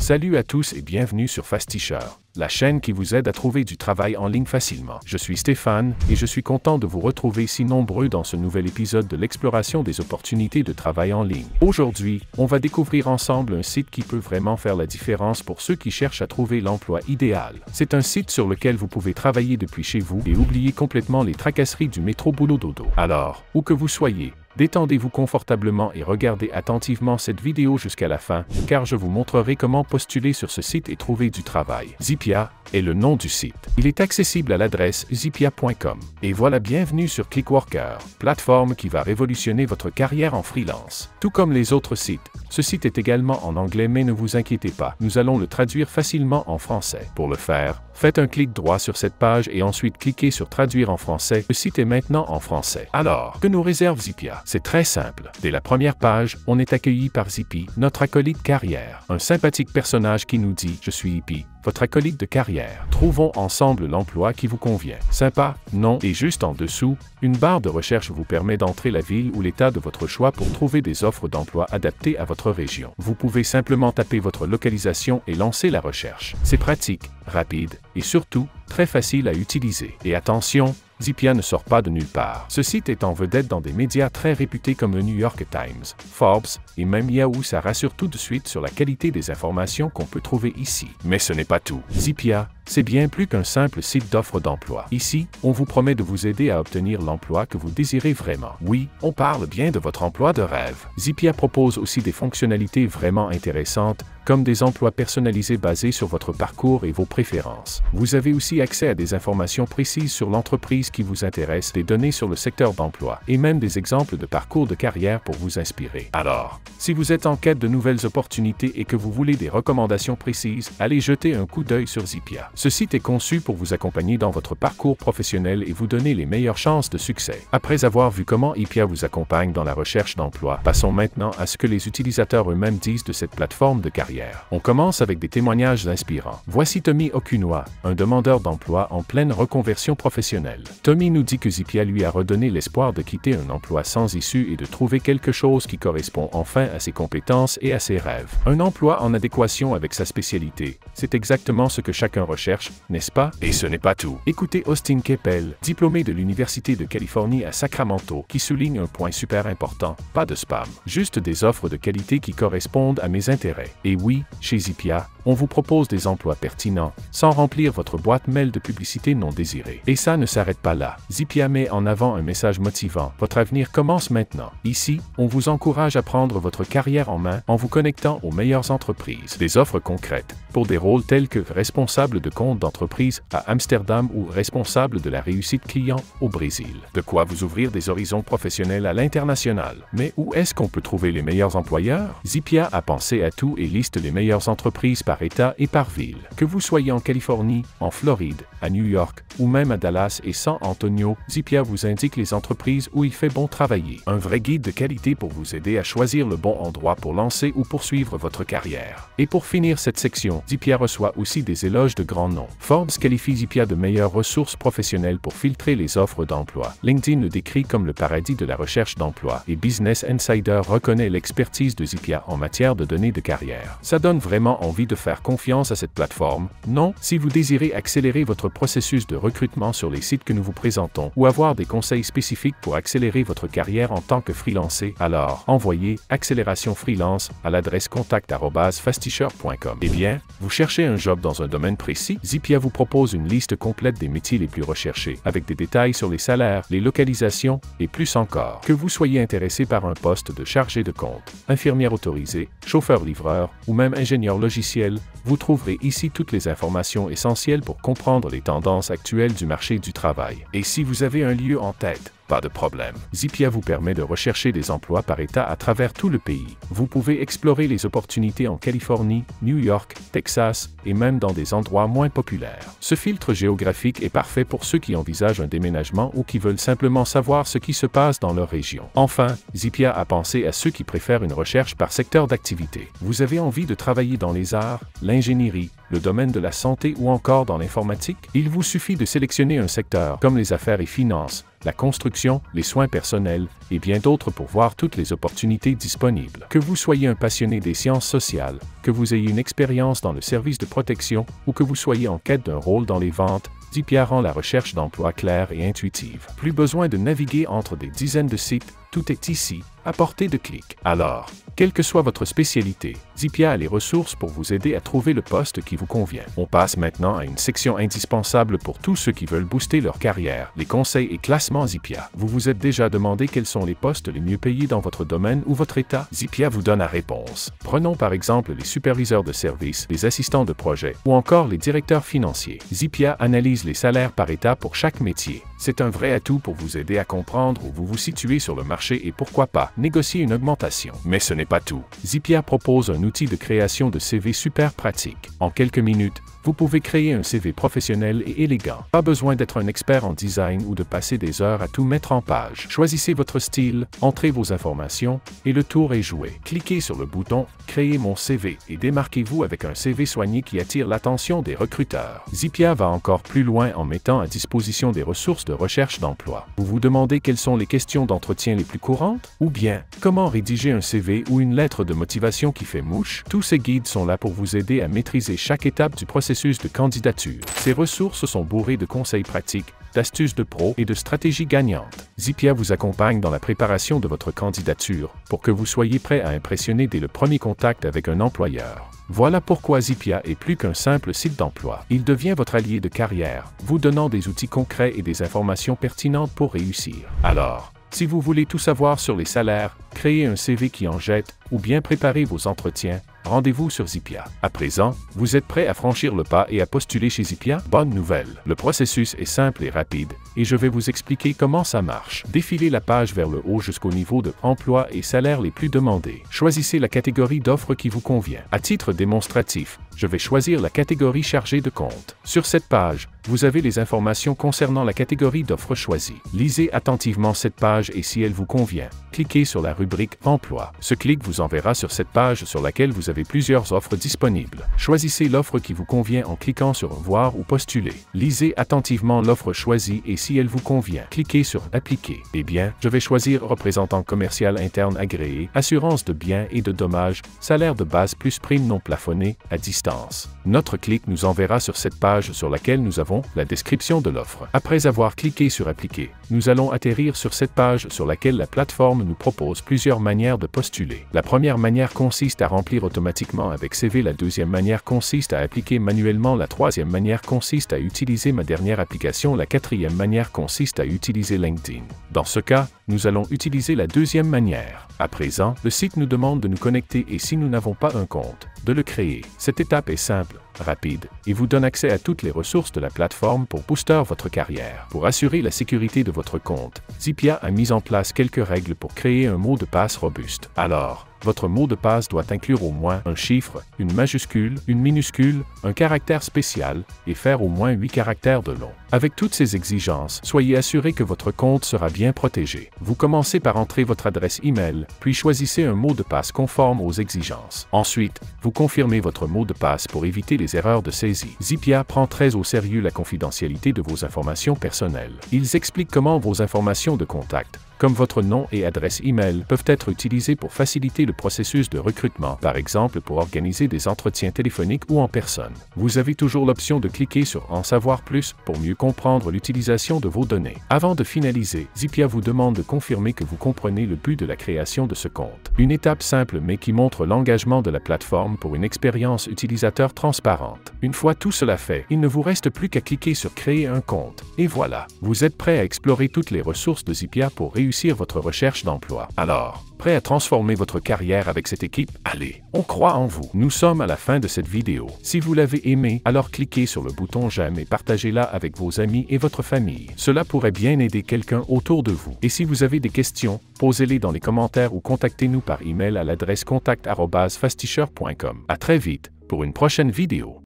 Salut à tous et bienvenue sur Fastisher, la chaîne qui vous aide à trouver du travail en ligne facilement. Je suis Stéphane et je suis content de vous retrouver si nombreux dans ce nouvel épisode de l'exploration des opportunités de travail en ligne. Aujourd'hui, on va découvrir ensemble un site qui peut vraiment faire la différence pour ceux qui cherchent à trouver l'emploi idéal. C'est un site sur lequel vous pouvez travailler depuis chez vous et oublier complètement les tracasseries du métro boulot dodo. Alors, où que vous soyez, détendez-vous confortablement et regardez attentivement cette vidéo jusqu'à la fin, car je vous montrerai comment postuler sur ce site et trouver du travail. Zippia est le nom du site. Il est accessible à l'adresse zippia.com. Et voilà, bienvenue sur Clickworker, plateforme qui va révolutionner votre carrière en freelance. Tout comme les autres sites, ce site est également en anglais, mais ne vous inquiétez pas, nous allons le traduire facilement en français. Pour le faire, faites un clic droit sur cette page et ensuite cliquez sur Traduire en français. Le site est maintenant en français. Alors, que nous réserve Zippia? C'est très simple. Dès la première page, on est accueilli par Zippy, notre acolyte carrière. Un sympathique personnage qui nous dit « Je suis Hippie, votre acolyte de carrière. Trouvons ensemble l'emploi qui vous convient. » Sympa, non? Et juste en dessous, une barre de recherche vous permet d'entrer la ville ou l'état de votre choix pour trouver des offres d'emploi adaptées à votre région. Vous pouvez simplement taper votre localisation et lancer la recherche. C'est pratique, rapide et surtout très facile à utiliser. Et attention, Zippia ne sort pas de nulle part. Ce site est en vedette dans des médias très réputés comme le New York Times, Forbes et même Yahoo. Ça rassure tout de suite sur la qualité des informations qu'on peut trouver ici. Mais ce n'est pas tout. Zippia, c'est bien plus qu'un simple site d'offres d'emploi. Ici, on vous promet de vous aider à obtenir l'emploi que vous désirez vraiment. Oui, on parle bien de votre emploi de rêve. Zippia propose aussi des fonctionnalités vraiment intéressantes, comme des emplois personnalisés basés sur votre parcours et vos préférences. Vous avez aussi accès à des informations précises sur l'entreprise qui vous intéresse, des données sur le secteur d'emploi et même des exemples de parcours de carrière pour vous inspirer. Alors, si vous êtes en quête de nouvelles opportunités et que vous voulez des recommandations précises, allez jeter un coup d'œil sur Zippia. Ce site est conçu pour vous accompagner dans votre parcours professionnel et vous donner les meilleures chances de succès. Après avoir vu comment Zippia vous accompagne dans la recherche d'emploi, passons maintenant à ce que les utilisateurs eux-mêmes disent de cette plateforme de carrière. On commence avec des témoignages inspirants. Voici Tommy Okunwa, un demandeur d'emploi en pleine reconversion professionnelle. Tommy nous dit que Zippia lui a redonné l'espoir de quitter un emploi sans issue et de trouver quelque chose qui correspond enfin à ses compétences et à ses rêves. Un emploi en adéquation avec sa spécialité. C'est exactement ce que chacun recherche, n'est-ce pas? Et ce n'est pas tout. Écoutez Austin Keppel, diplômé de l'Université de Californie à Sacramento, qui souligne un point super important. Pas de spam. Juste des offres de qualité qui correspondent à mes intérêts. Et oui, chez Zippia, on vous propose des emplois pertinents, sans remplir votre boîte mail de publicité non désirée. Et ça ne s'arrête pas là. Zippia met en avant un message motivant. Votre avenir commence maintenant. Ici, on vous encourage à prendre votre carrière en main en vous connectant aux meilleures entreprises. Des offres concrètes, pour des rôles tels que responsable de compte d'entreprise à Amsterdam ou responsable de la réussite client au Brésil. De quoi vous ouvrir des horizons professionnels à l'international. Mais où est-ce qu'on peut trouver les meilleurs employeurs? Zippia a pensé à tout et liste les meilleures entreprises par État et par ville. Que vous soyez en Californie, en Floride, à New York ou même à Dallas et San Antonio, Zippia vous indique les entreprises où il fait bon travailler. Un vrai guide de qualité pour vous aider à choisir le bon endroit pour lancer ou poursuivre votre carrière. Et pour finir cette section, Zippia reçoit aussi des éloges de grands noms. Forbes qualifie Zippia de meilleures ressources professionnelles pour filtrer les offres d'emploi. LinkedIn le décrit comme le paradis de la recherche d'emploi et Business Insider reconnaît l'expertise de Zippia en matière de données de carrière. Ça donne vraiment envie de faire confiance à cette plateforme, non? Si vous désirez accélérer votre processus de recrutement sur les sites que nous vous présentons ou avoir des conseils spécifiques pour accélérer votre carrière en tant que freelancé, alors envoyez Accélération Freelance à l'adresse contact@fastisher.com. Eh bien, vous cherchez un job dans un domaine précis? Zippia vous propose une liste complète des métiers les plus recherchés, avec des détails sur les salaires, les localisations et plus encore. Que vous soyez intéressé par un poste de chargé de compte, infirmière autorisée, chauffeur-livreur ou même ingénieur logiciel, vous trouverez ici toutes les informations essentielles pour comprendre les tendances actuelles du marché du travail. Et si vous avez un lieu en tête, pas de problème. Zippia vous permet de rechercher des emplois par État à travers tout le pays. Vous pouvez explorer les opportunités en Californie, New York, Texas et même dans des endroits moins populaires. Ce filtre géographique est parfait pour ceux qui envisagent un déménagement ou qui veulent simplement savoir ce qui se passe dans leur région. Enfin, Zippia a pensé à ceux qui préfèrent une recherche par secteur d'activité. Vous avez envie de travailler dans les arts, l'ingénierie, le domaine de la santé ou encore dans l'informatique? Il vous suffit de sélectionner un secteur comme les affaires et finances, la construction, les soins personnels et bien d'autres pour voir toutes les opportunités disponibles. Que vous soyez un passionné des sciences sociales, que vous ayez une expérience dans le service de protection ou que vous soyez en quête d'un rôle dans les ventes, Zippia rend la recherche d'emploi claire et intuitive. Plus besoin de naviguer entre des dizaines de sites, tout est ici, à portée de clic. Alors, quelle que soit votre spécialité, Zippia a les ressources pour vous aider à trouver le poste qui vous convient. On passe maintenant à une section indispensable pour tous ceux qui veulent booster leur carrière, les conseils et classements Zippia. Vous vous êtes déjà demandé quels sont les postes les mieux payés dans votre domaine ou votre état? Zippia vous donne la réponse. Prenons par exemple les superviseurs de service, les assistants de projet ou encore les directeurs financiers. Zippia analyse les salaires par état pour chaque métier. C'est un vrai atout pour vous aider à comprendre où vous vous situez sur le marché et pourquoi pas négocier une augmentation. Mais ce n'est pas tout. Zippia propose un outil de création de CV super pratique. En quelques minutes, vous pouvez créer un CV professionnel et élégant. Pas besoin d'être un expert en design ou de passer des heures à tout mettre en page. Choisissez votre style, entrez vos informations et le tour est joué. Cliquez sur le bouton « Créer mon CV » et démarquez-vous avec un CV soigné qui attire l'attention des recruteurs. Zippia va encore plus loin en mettant à disposition des ressources de recherche d'emploi. Vous vous demandez quelles sont les questions d'entretien les plus courantes? Ou bien, comment rédiger un CV ou une lettre de motivation qui fait mouche? Tous ces guides sont là pour vous aider à maîtriser chaque étape du processus de candidature. Ces ressources sont bourrées de conseils pratiques, d'astuces de pro et de stratégies gagnantes. Zippia vous accompagne dans la préparation de votre candidature pour que vous soyez prêt à impressionner dès le premier contact avec un employeur. Voilà pourquoi Zippia est plus qu'un simple site d'emploi. Il devient votre allié de carrière, vous donnant des outils concrets et des informations pertinentes pour réussir. Alors, si vous voulez tout savoir sur les salaires, créer un CV qui en jette ou bien préparer vos entretiens, rendez-vous sur Zippia. À présent, vous êtes prêt à franchir le pas et à postuler chez Zippia? Bonne nouvelle! Le processus est simple et rapide, et je vais vous expliquer comment ça marche. Défilez la page vers le haut jusqu'au niveau de emploi et salaires les plus demandés. Choisissez la catégorie d'offres qui vous convient. À titre démonstratif, je vais choisir la catégorie chargée de compte. Sur cette page, vous avez les informations concernant la catégorie d'offres choisie. Lisez attentivement cette page et si elle vous convient, cliquez sur la rubrique Emploi. Ce clic vous enverra sur cette page sur laquelle vous avez plusieurs offres disponibles. Choisissez l'offre qui vous convient en cliquant sur Voir ou Postuler. Lisez attentivement l'offre choisie et si elle vous convient, cliquez sur Appliquer. Eh bien, je vais choisir représentant commercial interne agréé, assurance de biens et de dommages, salaire de base plus prime non plafonnée, à distance. Notre clic nous enverra sur cette page sur laquelle nous avons la description de l'offre. Après avoir cliqué sur Appliquer, nous allons atterrir sur cette page sur laquelle la plateforme nous propose plusieurs manières de postuler. La première manière consiste à remplir automatiquement avec CV, la deuxième manière consiste à appliquer manuellement, la troisième manière consiste à utiliser ma dernière application, la quatrième manière consiste à utiliser LinkedIn. Dans ce cas, nous allons utiliser la deuxième manière. À présent, le site nous demande de nous connecter et si nous n'avons pas un compte, de le créer. Cette étape est simple, rapide et vous donne accès à toutes les ressources de la plateforme pour booster votre carrière. Pour assurer la sécurité de votre compte, Zippia a mis en place quelques règles pour créer un mot de passe robuste. Alors, votre mot de passe doit inclure au moins un chiffre, une majuscule, une minuscule, un caractère spécial et faire au moins 8 caractères de long. Avec toutes ces exigences, soyez assuré que votre compte sera bien protégé. Vous commencez par entrer votre adresse email, puis choisissez un mot de passe conforme aux exigences. Ensuite, vous confirmez votre mot de passe pour éviter les erreurs de saisie. Zippia prend très au sérieux la confidentialité de vos informations personnelles. Ils expliquent comment vos informations de contact, comme votre nom et adresse email, peuvent être utilisés pour faciliter le processus de recrutement, par exemple pour organiser des entretiens téléphoniques ou en personne. Vous avez toujours l'option de cliquer sur En savoir plus pour mieux comprendre l'utilisation de vos données. Avant de finaliser, Zippia vous demande de confirmer que vous comprenez le but de la création de ce compte. Une étape simple mais qui montre l'engagement de la plateforme pour une expérience utilisateur transparente. Une fois tout cela fait, il ne vous reste plus qu'à cliquer sur Créer un compte. Et voilà, vous êtes prêt à explorer toutes les ressources de Zippia pour réussir votre recherche d'emploi. Alors, prêt à transformer votre carrière avec cette équipe? Allez, on croit en vous. Nous sommes à la fin de cette vidéo. Si vous l'avez aimé, alors cliquez sur le bouton j'aime et partagez-la avec vos amis et votre famille. Cela pourrait bien aider quelqu'un autour de vous. Et si vous avez des questions, posez-les dans les commentaires ou contactez-nous par email à l'adresse contact@fasticher.com. À très vite pour une prochaine vidéo.